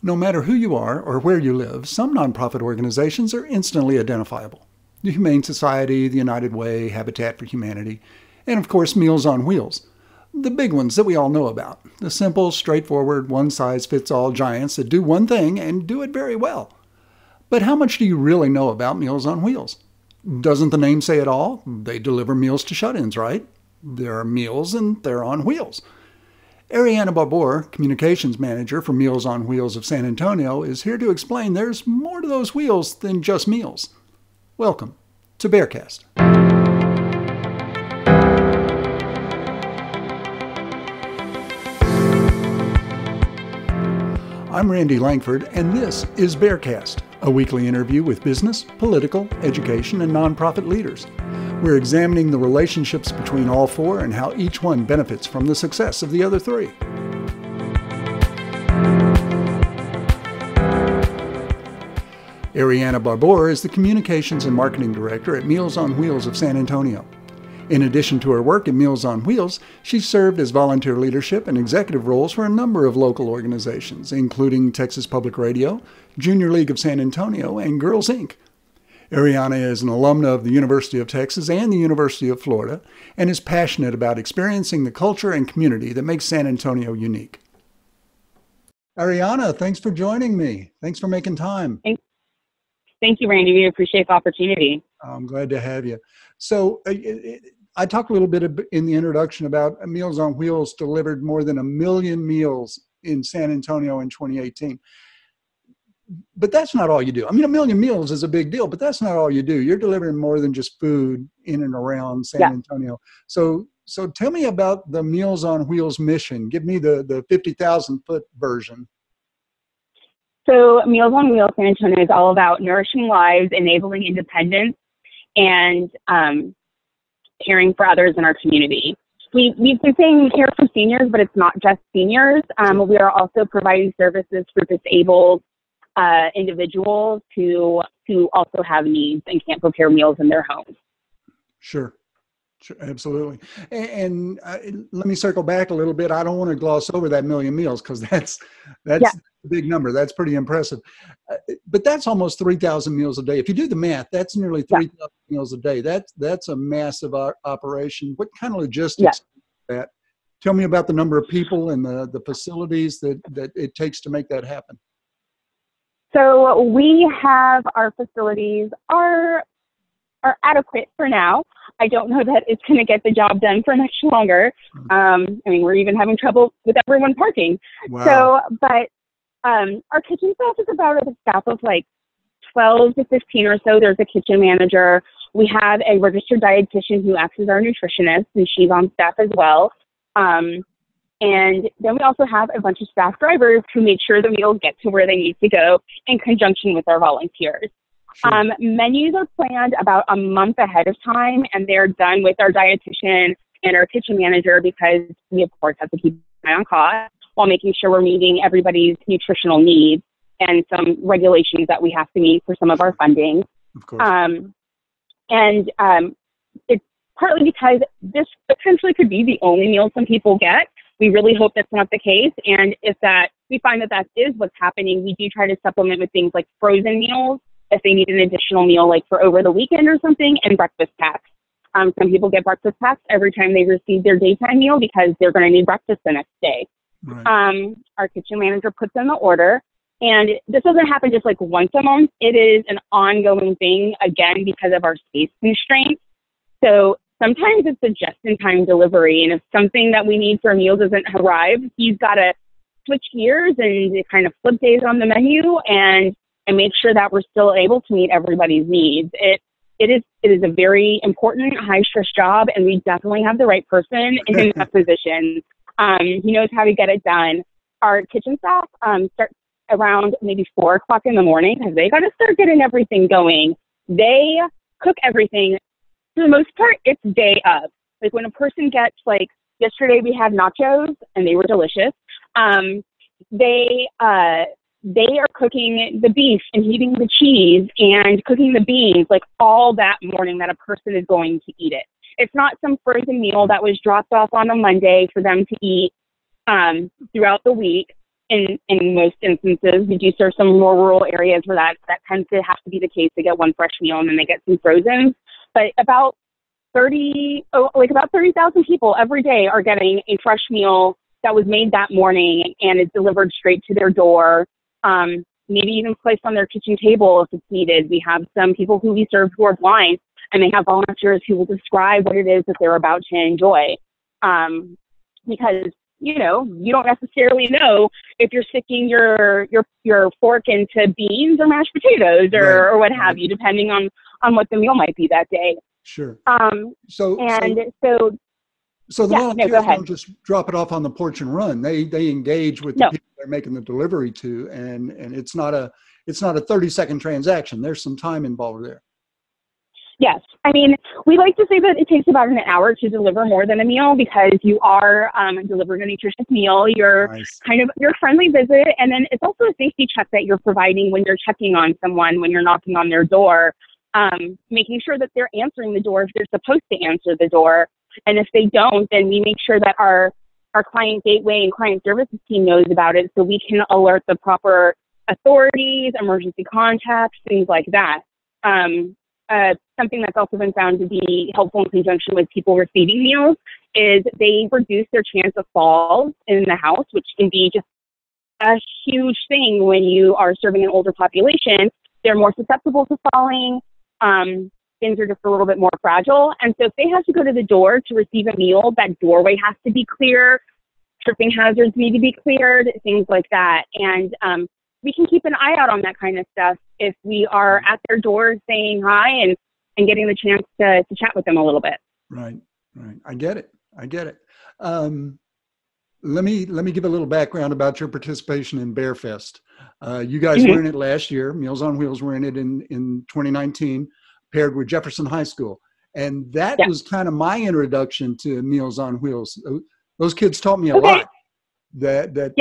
No matter who you are or where you live, some nonprofit organizations are instantly identifiable. The Humane Society, the United Way, Habitat for Humanity, and of course Meals on Wheels. The big ones that we all know about. The simple, straightforward, one-size-fits-all giants that do one thing and do it very well. But how much do you really know about Meals on Wheels? Doesn't the name say it all? They deliver meals to shut-ins, right? There are meals and they're on wheels. Ariana Barbour, Communications Manager for Meals on Wheels of San Antonio, is here to explain there's more to those wheels than just meals. Welcome to Bearcast. I'm Randy Langford, and this is Bearcast, a weekly interview with business, political, education, and nonprofit leaders. We're examining the relationships between all four and how each one benefits from the success of the other three. Ariana Barbour is the Communications and Marketing Director at Meals on Wheels of San Antonio. In addition to her work at Meals on Wheels, she's served as volunteer leadership and executive roles for a number of local organizations, including Texas Public Radio, Junior League of San Antonio, and Girls Inc. Ariana is an alumna of the University of Texas and the University of Florida, and is passionate about experiencing the culture and community that makes San Antonio unique. Ariana, thanks for joining me. Thanks for making time. Thank you, Randy. We appreciate the opportunity. I'm glad to have you. So I talked a little bit in the introduction about Meals on Wheels delivered more than 1 million meals in San Antonio in 2018. But that's not all you do. I mean, 1 million meals is a big deal, but that's not all you do. You're delivering more than just food in and around San Antonio. So tell me about the Meals on Wheels mission. Give me the 50,000-foot version. So Meals on Wheels San Antonio is all about nourishing lives, enabling independence, and caring for others in our community. We've been saying we care for seniors, but it's not just seniors. We are also providing services for disabled individuals who also have needs and can't prepare meals in their homes. Sure, absolutely. And let me circle back a little bit. I don't want to gloss over that 1 million meals because that's a big number. That's pretty impressive. But that's almost 3,000 meals a day. If you do the math, that's nearly 3,000 meals a day. That's a massive operation. What kind of logistics is that? Tell me about the number of people and the facilities that it takes to make that happen. So we have our facilities are adequate for now. I don't know that it's going to get the job done for much longer. I mean, we're even having trouble with everyone parking. Wow. So, but our kitchen staff is about a staff of like 12 to 15 or so. There's a kitchen manager. We have a registered dietitian who acts as our nutritionist, and she's on staff as well. And then we also have a bunch of staff drivers who make sure the meals get to where they need to go in conjunction with our volunteers. Sure. Menus are planned about a month ahead of time, and they're done with our dietitian and our kitchen manager because we, of course, have to keep an eye on cost while making sure we're meeting everybody's nutritional needs and some regulations that we have to meet for some of our funding. Of course. It's partly because this potentially could be the only meal some people get. We really hope that's not the case. And if we find that is what's happening, we do try to supplement with things like frozen meals if they need an additional meal, like for over the weekend or something, and breakfast packs. Some people get breakfast packs every time they receive their daytime meal because they're going to need breakfast the next day. Right. Our kitchen manager puts in the order, and this doesn't happen just like once a month. It is an ongoing thing, again, because of our space constraints. So sometimes it's a just-in-time delivery, and if something that we need for a meal doesn't arrive, he's got to switch gears and kind of flip days on the menu and make sure that we're still able to meet everybody's needs. It is a very important, high-stress job, and we definitely have the right person in that position. He knows how to get it done. Our kitchen staff start around maybe 4 o'clock in the morning because they got to start getting everything going. They cook everything. For the most part, it's day of. Like when a person gets, like yesterday we had nachos and they were delicious. They are cooking the beef and heating the cheese and cooking the beans, like all that morning that a person is going to eat it. It's not some frozen meal that was dropped off on a Monday for them to eat throughout the week. in most instances. We do serve some more rural areas where that tends to have to be the case. They get one fresh meal and then they get some frozen. But about 30,000 people every day are getting a fresh meal that was made that morning and is delivered straight to their door. Maybe even placed on their kitchen table if it's needed. We have some people who we serve who are blind, and they have volunteers who will describe what it is that they're about to enjoy. Because, you know, you don't necessarily know if you're sticking your fork into beans or mashed potatoes or what have you, depending on what the meal might be that day. Sure. So the volunteers don't just drop it off on the porch and run. They engage with the people they're making the delivery to, and it's not a 30-second transaction. There's some time involved there. Yes. I mean, we like to say that it takes about an hour to deliver more than a meal, because you are delivering a nutritious meal. You're kind of your friendly visit. And then it's also a safety check that you're providing when you're checking on someone, when you're knocking on their door, making sure that they're answering the door if they're supposed to answer the door. And if they don't, then we make sure that our client gateway and client services team knows about it, so we can alert the proper authorities, emergency contacts, things like that. Something that's also been found to be helpful in conjunction with people receiving meals is they reduce their chance of falls in the house, which can be just a huge thing when you are serving an older population. They're more susceptible to falling. Things are just a little bit more fragile. And so if they have to go to the door to receive a meal, that doorway has to be clear. Tripping hazards need to be cleared, things like that. And we can keep an eye out on that kind of stuff if we are at their doors saying hi and getting the chance to chat with them a little bit. Right. I get it. Let me give a little background about your participation in Bear Fest. You guys were in it last year. Meals on Wheels were in it in 2019, paired with Jefferson High School. And that was kind of my introduction to Meals on Wheels. Those kids taught me a lot. That's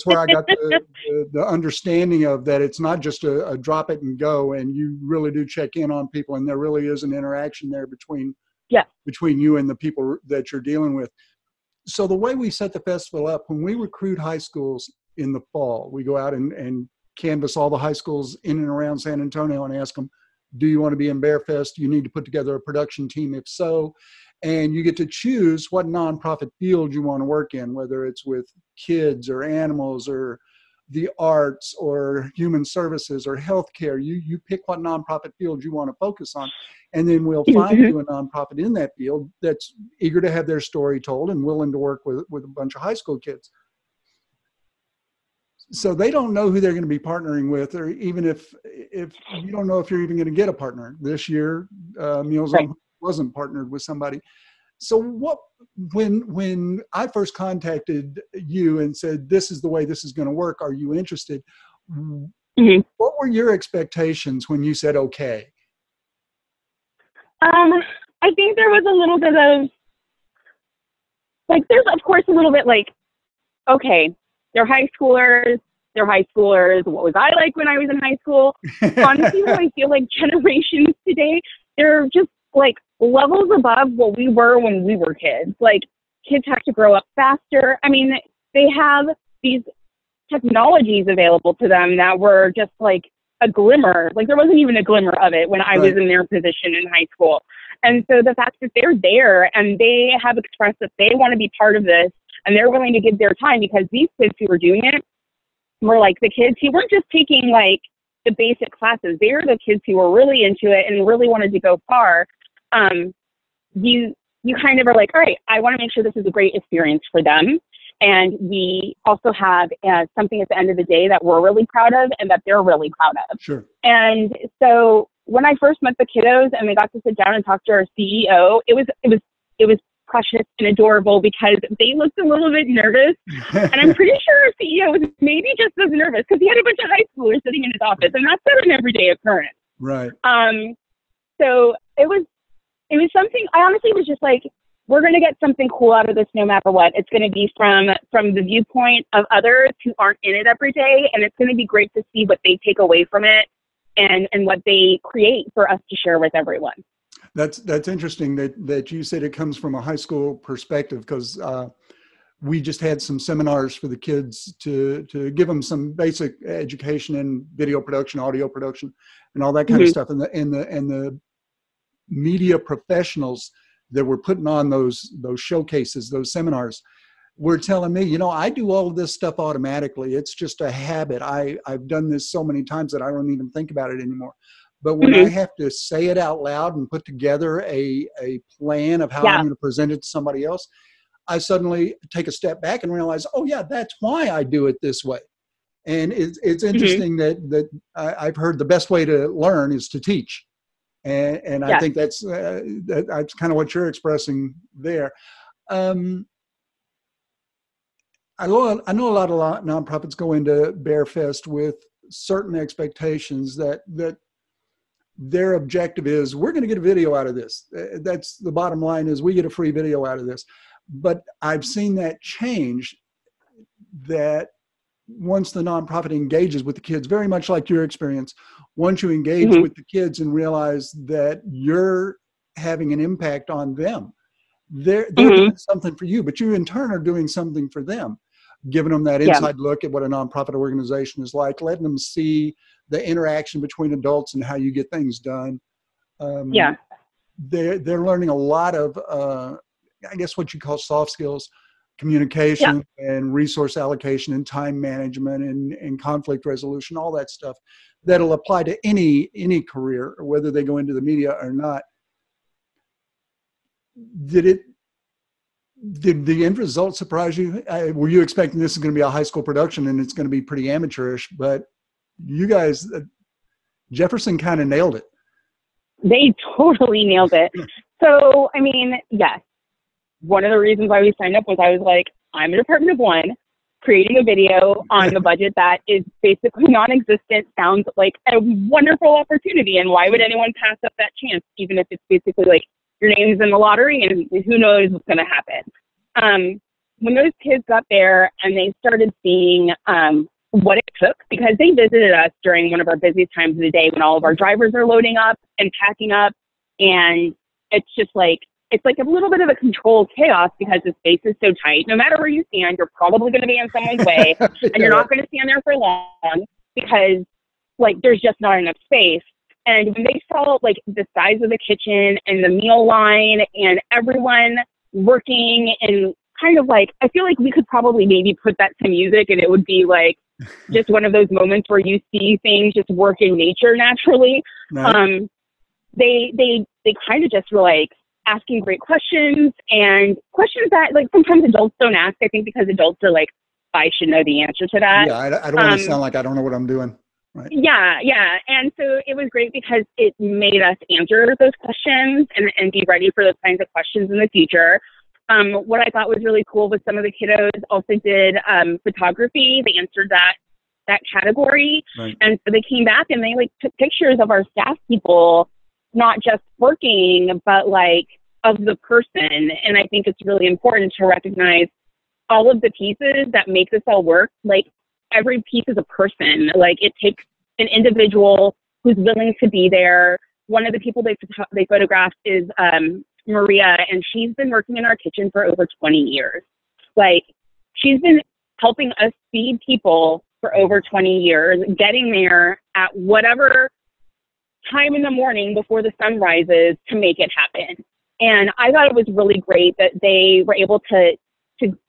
where I got the understanding of that it's not just a drop it and go, and you really do check in on people, and there really is an interaction there between you and the people that you're dealing with. So the way we set the festival up, when we recruit high schools in the fall, we go out and canvass all the high schools in and around San Antonio and ask them, do you want to be in Bear Fest? You need to put together a production team. If so, and you get to choose what nonprofit field you want to work in, whether it's with kids or animals or the arts or human services or healthcare. You pick what nonprofit field you want to focus on, and then we'll find you a nonprofit in that field that's eager to have their story told and willing to work with a bunch of high school kids. So they don't know who they're going to be partnering with, or even if you don't know if you're even going to get a partner. This year, Meals on wasn't partnered with somebody. So when I first contacted you and said, this is the way this is going to work, are you interested? What were your expectations when you said, okay? I think there was a little bit of, there's of course a little bit okay, they're high schoolers. What was I like when I was in high school? Honestly, I feel like generations today, they're just levels above what we were when we were kids. Kids have to grow up faster. I mean, they have these technologies available to them that were just a glimmer. There wasn't even a glimmer of it when I was in their position in high school. And so the fact that they're there and they have expressed that they want to be part of this and they're willing to give their time, because these kids who were doing it were the kids who weren't just taking the basic classes. They were the kids who were really into it and really wanted to go far. You kind of are all right, I want to make sure this is a great experience for them. And we also have something at the end of the day that we're really proud of and that they're really proud of. Sure. And so when I first met the kiddos and they got to sit down and talk to our CEO, it was precious and adorable, because they looked a little bit nervous. And I'm pretty sure our CEO was maybe just as nervous because he had a bunch of high schoolers sitting in his office, and that's not an everyday occurrence. Right. So it was something, I honestly was just we're going to get something cool out of this no matter what. It's going to be from the viewpoint of others who aren't in it every day. And it's going to be great to see what they take away from it and what they create for us to share with everyone. That's interesting that you said it comes from a high school perspective, because we just had some seminars for the kids to give them some basic education in video production, audio production, and all that kind of stuff. And the media professionals that were putting on those showcases, those seminars, were telling me, I do all of this stuff automatically. It's just a habit. I've done this so many times that I don't even think about it anymore. But when I have to say it out loud and put together a plan of how I'm going to present it to somebody else, I suddenly take a step back and realize, oh yeah, that's why I do it this way. And it's interesting that I've heard the best way to learn is to teach. And I think that's kind of what you're expressing there. I know a lot of nonprofits go into Bear Fest with certain expectations that their objective is, we're going to get a video out of this. That's the bottom line, is we get a free video out of this. But I've seen that change, that once the nonprofit engages with the kids, very much like your experience, once you engage with the kids and realize that you're having an impact on them, they're doing something for you, but you in turn are doing something for them, giving them that inside look at what a nonprofit organization is like, letting them see the interaction between adults and how you get things done. They're learning a lot of, I guess what you call soft skills, communication and resource allocation and time management and conflict resolution, all that stuff that'll apply to any career, whether they go into the media or not. Did the end result surprise you? Were you expecting this is going to be a high school production and it's going to be pretty amateurish? But you guys, Jefferson kind of nailed it. They totally nailed it. So, I mean, yes. One of the reasons why we signed up was I was like, I'm a department of one. Creating a video on the budget that is basically non-existent sounds like a wonderful opportunity. And why would anyone pass up that chance, even if it's basically like your name's in the lottery and who knows what's going to happen. When those kids got there and they started seeing what it took, because they visited us during one of our busiest times of the day when all of our drivers are loading up and packing up. And it's just like, it's like a little bit of a controlled chaos because the space is so tight. No matter where you stand, you're probably going to be in someone's way and you're not going to stand there for long because like there's just not enough space. And when they saw like the size of the kitchen and the meal line and everyone working and kind of like, I feel like we could probably maybe put that to music and it would be like just one of those moments where you see things just work in nature naturally. Right. They kind of just were like asking great questions and questions that like sometimes adults don't ask, I think, because adults are like, I should know the answer to that. Yeah, I don't want to sound like I don't know what I'm doing. Right. Yeah. And so it was great because it made us answer those questions and be ready for those kinds of questions in the future. What I thought was really cool was some of the kiddos also did photography. They answered that category. Right. And so they came back and they like took pictures of our staff people, not just working, but like of the person. And I think it's really important to recognize all of the pieces that make this all work. Like every piece is a person. Like it takes an individual who's willing to be there. One of the people they photographed is Maria, and she's been working in our kitchen for over 20 years. Like she's been helping us feed people for over 20 years, getting there at whatever time in the morning before the sun rises to make it happen. And I thought it was really great that they were able to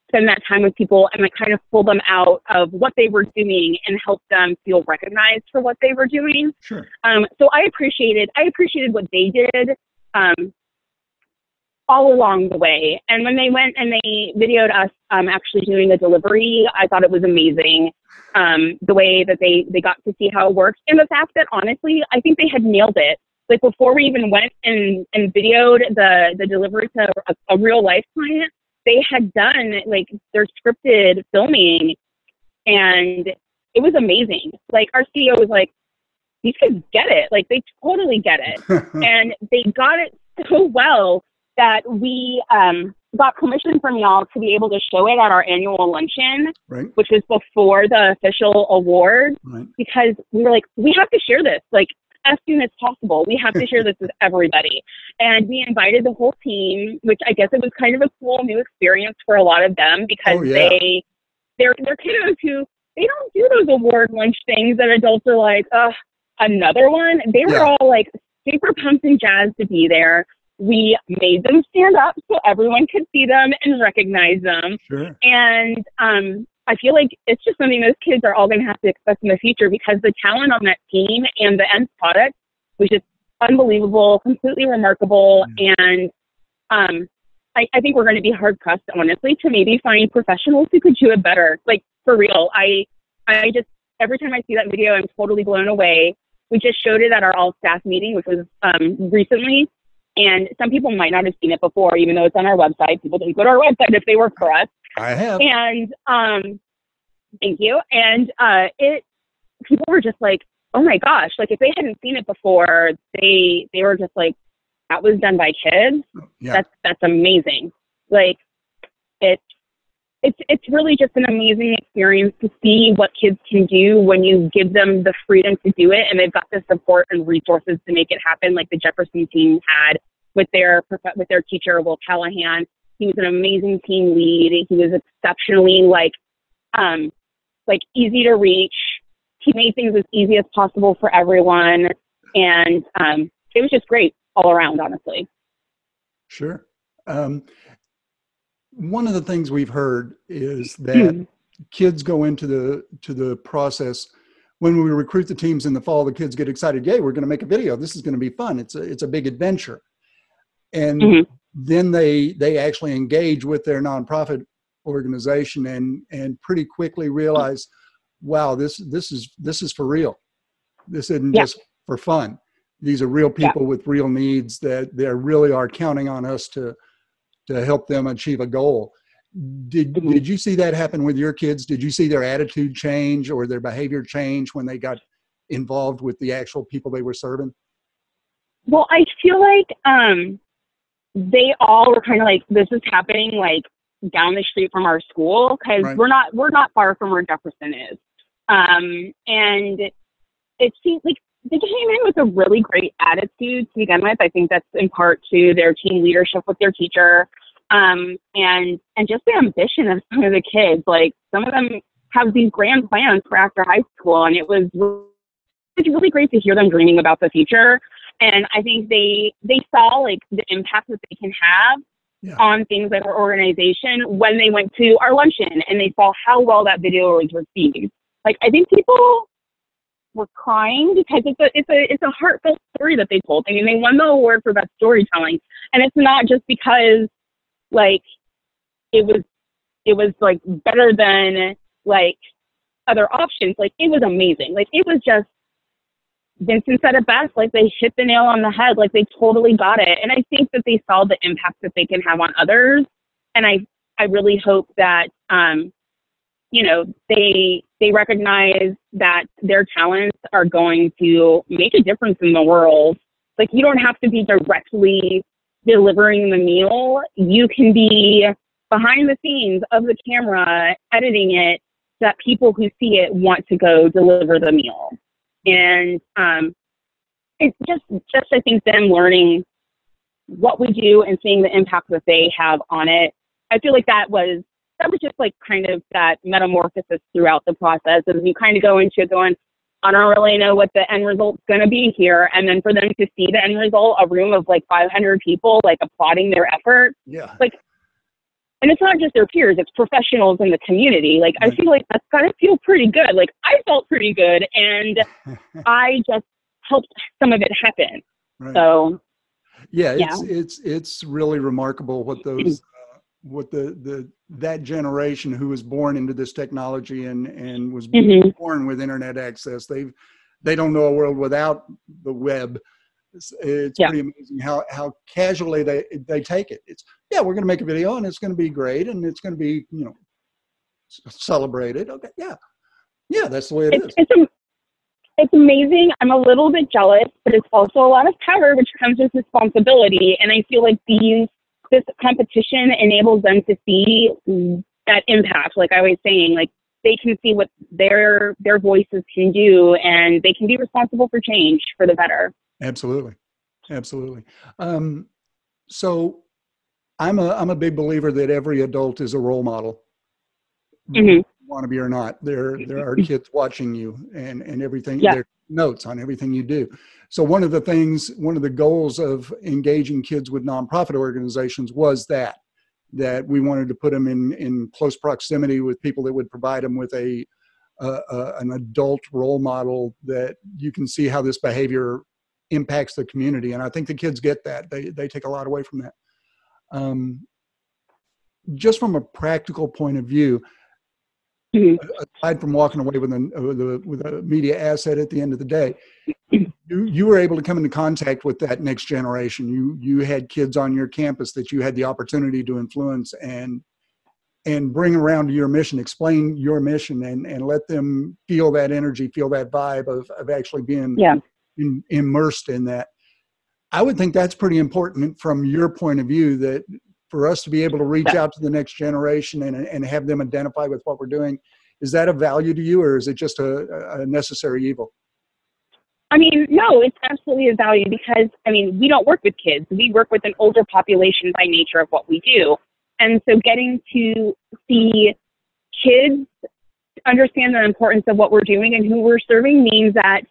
spend that time with people and like kind of pull them out of what they were doing and help them feel recognized for what they were doing. Sure. So I appreciated what they did all along the way. And when they went and they videoed us actually doing the delivery, I thought it was amazing. The way that they got to see how it works, and the fact that honestly, I think they had nailed it. Like before we even went and videoed the delivery to a real life client, they had done like their scripted filming, and it was amazing. Like our CEO was like, these kids get it. Like they totally get it. And they got it so well that we got permission from y'all to be able to show it at our annual luncheon, right, which was before the official award, right, because we were like, we have to share this. Like as soon as possible. We have to share this with everybody. And we invited the whole team, which I guess it was kind of a cool new experience for a lot of them, because they're kiddos who, they don't do those award lunch things that adults are like, another one. They were all like super pumped and jazzed to be there. We made them stand up so everyone could see them and recognize them. Sure. And I feel like it's just something those kids are all going to have to expect in the future, because the talent on that team and the end product was just unbelievable, completely remarkable. And I think we're going to be hard pressed, honestly, to maybe find professionals who could do it better. Like, for real. I just, every time I see that video, I'm totally blown away. We just showed it at our all staff meeting, which was recently. And some people might not have seen it before, even though it's on our website. People didn't go to our website if they work for us. I have. And thank you. And people were just like, oh my gosh, like if they hadn't seen it before, they were just like, that was done by kids. Yeah. That's amazing. Like it's really just an amazing experience to see what kids can do when you give them the freedom to do it, and they've got the support and resources to make it happen, like the Jefferson team had with their teacher, Will Callahan. He was an amazing team lead. He was exceptionally like easy to reach. He made things as easy as possible for everyone, and it was just great all around, honestly. Sure. One of the things we've heard is that kids go into the process. When we recruit the teams in the fall, the kids get excited. Yay, we're going to make a video. This is going to be fun. It's a big adventure. And then they actually engage with their nonprofit organization and pretty quickly realize, wow, this is for real. This isn't just for fun. These are real people with real needs that they really are counting on us to help them achieve a goal. Did you see that happen with your kids? Did you see their attitude change or their behavior change when they got involved with the actual people they were serving? Well, I feel like they all were kind of like, this is happening like down the street from our school, because we're not far from where Jefferson is. And it seems like they came in with a really great attitude to begin with. I think that's in part to their team leadership with their teacher, and just the ambition of some of the kids. Like, some of them have these grand plans for after high school, and it was really great to hear them dreaming about the future. And I think they saw like the impact that they can have on things like our organization when they went to our luncheon and they saw how well that video was received. Like, I think people were crying because it's a heartfelt story that they told. I mean, they won the award for best storytelling, and it's not just because like it was like better than like other options. Like, it was amazing. Like, it was just, Vincent said it best, like they hit the nail on the head. Like, they totally got it. And I think that they saw the impact that they can have on others. And I really hope that they recognize that their talents are going to make a difference in the world. Like, you don't have to be directly delivering the meal. You can be behind the scenes of the camera, editing it, so that people who see it want to go deliver the meal. And it's just I think them learning what we do and seeing the impact that they have on it. I feel like that was just like kind of that metamorphosis throughout the process, as you kind of go into it going, I don't really know what the end result's going to be here. And then for them to see the end result, a room of like 500 people, like applauding their effort. Yeah. Like, and it's not just their peers, it's professionals in the community. Like, I feel like that's got to feel pretty good. Like, I felt pretty good, and I just helped some of it happen. Right. So it's really remarkable what those that generation who was born into this technology and was born with internet access, they don't know a world without the web. It's pretty amazing how casually they take it. It's we're going to make a video and it's going to be great and it's going to be celebrated. Okay, that's the way it is. It's amazing. I'm a little bit jealous, but it's also a lot of power, which comes with responsibility. And I feel like this competition enables them to see that impact. Like I was saying, like they can see what their voices can do, and they can be responsible for change for the better. Absolutely. Absolutely. So I'm a big believer that every adult is a role model. Mm-hmm. Want to be or not, there are kids watching you, and everything. Yeah. There are notes on everything you do. So one of the goals of engaging kids with nonprofit organizations was that we wanted to put them in close proximity with people that would provide them with an adult role model that you can see how this behavior impacts the community. And I think the kids get that. They take a lot away from that. Just from a practical point of view, aside from walking away with a media asset at the end of the day, you were able to come into contact with that next generation. You had kids on your campus that you had the opportunity to influence and bring around to your mission, explain your mission, and let them feel that energy, feel that vibe of actually being immersed in that. I would think that's pretty important from your point of view, that for us to be able to reach out to the next generation and have them identify with what we're doing. Is that a value to you, or is it just a necessary evil? I mean, no, it's absolutely a value because, I mean, we don't work with kids. We work with an older population by nature of what we do. And so getting to see kids understand the importance of what we're doing and who we're serving means that,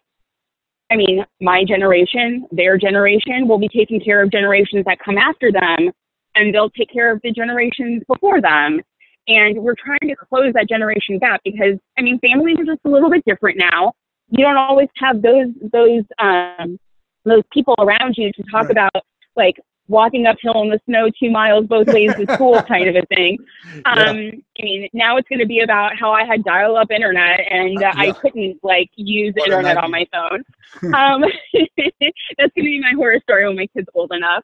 I mean, my generation, their generation will be taking care of generations that come after them, and they'll take care of the generations before them. And we're trying to close that generation gap because, I mean, families are just a little bit different now. You don't always have those people around you to talk about, like, walking uphill in the snow 2 miles both ways to school kind of a thing. I mean, now it's going to be about how I had dial-up internet and I couldn't, like, use the internet on my phone. That's going to be my horror story when my kid's old enough.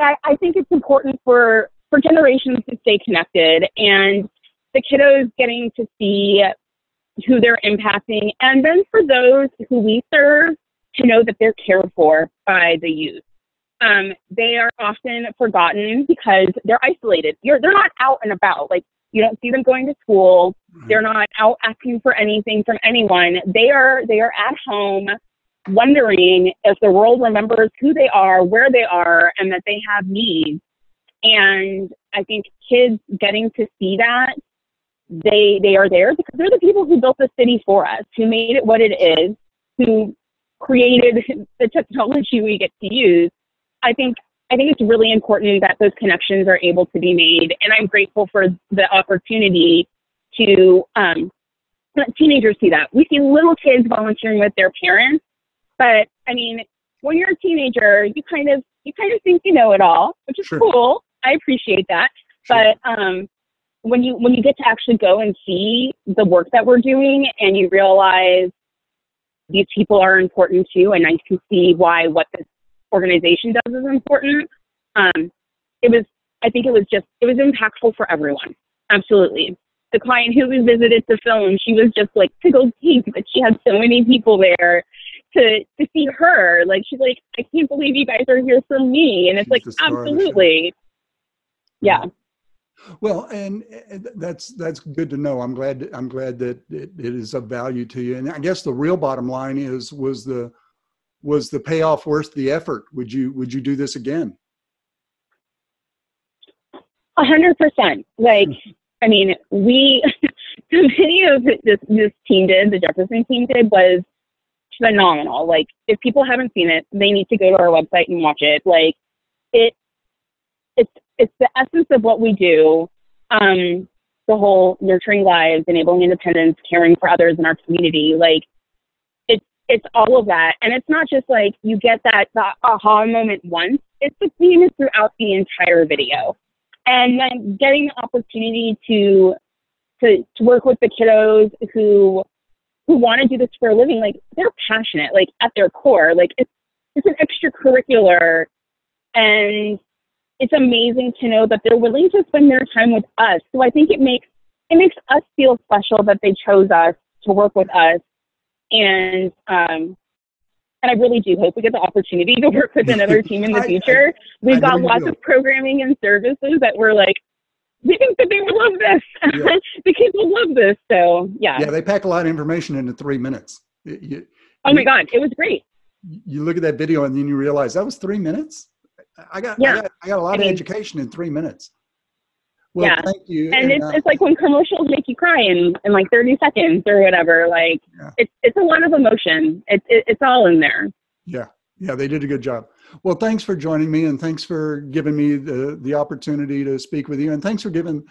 I think it's important for generations to stay connected, and the kiddos getting to see who they're impacting, and then for those who we serve to know that they're cared for by the youth. They are often forgotten because they're isolated. They're not out and about. Like, you don't see them going to school. They're not out asking for anything from anyone. They are at home wondering if the world remembers who they are, where they are, and that they have needs. And I think kids getting to see that, they are there because they're the people who built the city for us, who made it what it is, who created the technology we get to use. I think it's really important that those connections are able to be made. And I'm grateful for the opportunity to let teenagers see that. We see little kids volunteering with their parents, but I mean, when you're a teenager, you kind of think you know it all, which is cool. I appreciate that. But when you get to actually go and see the work that we're doing, and you realize these people are important too, and I can see why what this organization does is important. I think it was impactful for everyone. Absolutely. The client who we visited to film, she was just like tickled pink that she had so many people there to see her. Like, she's like, I can't believe you guys are here for me. And it's like, absolutely. Yeah. Well, and that's good to know. I'm glad that it is of value to you. And I guess the real bottom line is, was the payoff worth the effort? Would you do this again? 100%. Like, I mean, the video this team did, the Jefferson team did, was phenomenal. Like, if people haven't seen it, they need to go to our website and watch it. Like, it's the essence of what we do. The whole nurturing lives, enabling independence, caring for others in our community. Like, it's all of that. And it's not just like you get that aha moment once. It's the theme is throughout the entire video. And then getting the opportunity to work with the kiddos who want to do this for a living, like, they're passionate, like, at their core. Like, it's an extracurricular, and it's amazing to know that they're willing to spend their time with us. So I think it makes us feel special that they chose us to work with us. And I really do hope we get the opportunity to work with another team in the future. We've got lots of programming and services that we're like we think that they will love this. Yeah. The kids will love this. So yeah. Yeah, they pack a lot of information into 3 minutes. Oh my God, it was great. You look at that video and then you realize that was 3 minutes. I got a lot of education in 3 minutes. Well, yeah. thank you. And it's like when commercials make you cry in like 30 seconds or whatever. Like it's a lot of emotion. It's all in there. Yeah, they did a good job. Well, thanks for joining me, and thanks for giving me the opportunity to speak with you, and thanks for giving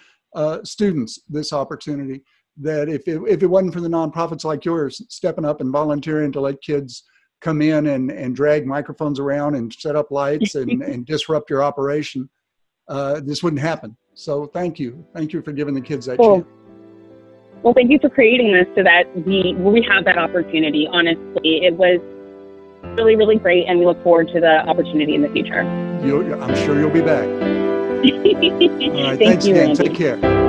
students this opportunity. That if it wasn't for the nonprofits like yours stepping up and volunteering to let kids come in and drag microphones around and set up lights and disrupt your operation, this wouldn't happen. So thank you for giving the kids that chance. Well, thank you for creating this so that we have that opportunity. Honestly, it was really, really great, and we look forward to the opportunity in the future. I'm sure you'll be back. All right, Thank you, again. Randy. Take care.